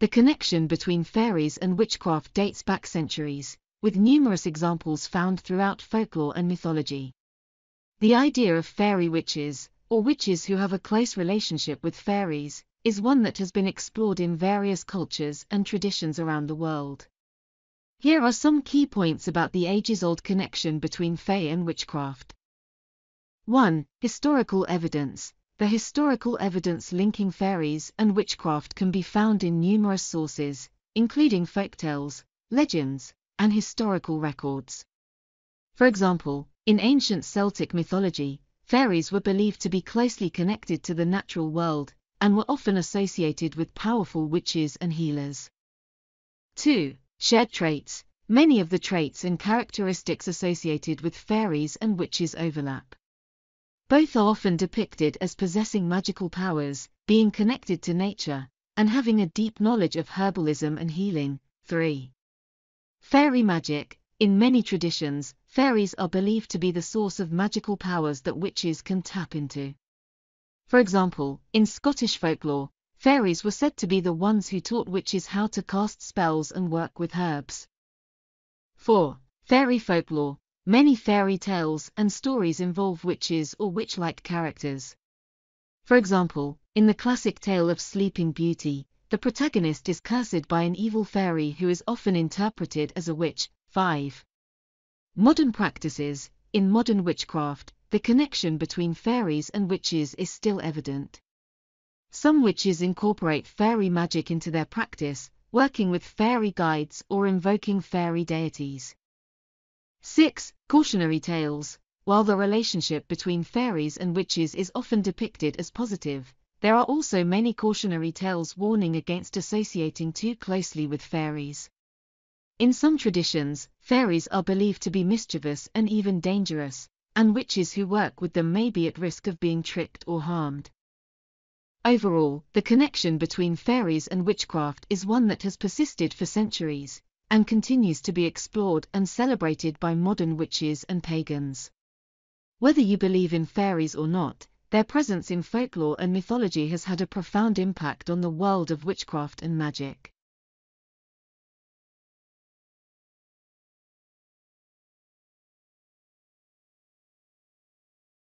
The connection between fairies and witchcraft dates back centuries, with numerous examples found throughout folklore and mythology. The idea of fairy witches, or witches who have a close relationship with fairies, is one that has been explored in various cultures and traditions around the world. Here are some key points about the ages-old connection between Fae and witchcraft. 1. Historical evidence. The historical evidence linking fairies and witchcraft can be found in numerous sources, including folktales, legends, and historical records. For example, in ancient Celtic mythology, fairies were believed to be closely connected to the natural world, and were often associated with powerful witches and healers. 2. Shared traits. Many of the traits and characteristics associated with fairies and witches overlap. Both are often depicted as possessing magical powers, being connected to nature, and having a deep knowledge of herbalism and healing. 3. Fairy magic. In many traditions, fairies are believed to be the source of magical powers that witches can tap into. For example, in Scottish folklore, fairies were said to be the ones who taught witches how to cast spells and work with herbs. 4. Fairy folklore. Many fairy tales and stories involve witches or witch-like characters. For example, in the classic tale of Sleeping Beauty, the protagonist is cursed by an evil fairy who is often interpreted as a witch. 5. Modern practices. In modern witchcraft, the connection between fairies and witches is still evident. Some witches incorporate fairy magic into their practice, working with fairy guides or invoking fairy deities. 6. Cautionary tales. While the relationship between fairies and witches is often depicted as positive, there are also many cautionary tales warning against associating too closely with fairies. In some traditions, fairies are believed to be mischievous and even dangerous, and witches who work with them may be at risk of being tricked or harmed. Overall, the connection between fairies and witchcraft is one that has persisted for centuries, and continues to be explored and celebrated by modern witches and pagans. Whether you believe in fairies or not, their presence in folklore and mythology has had a profound impact on the world of witchcraft and magic.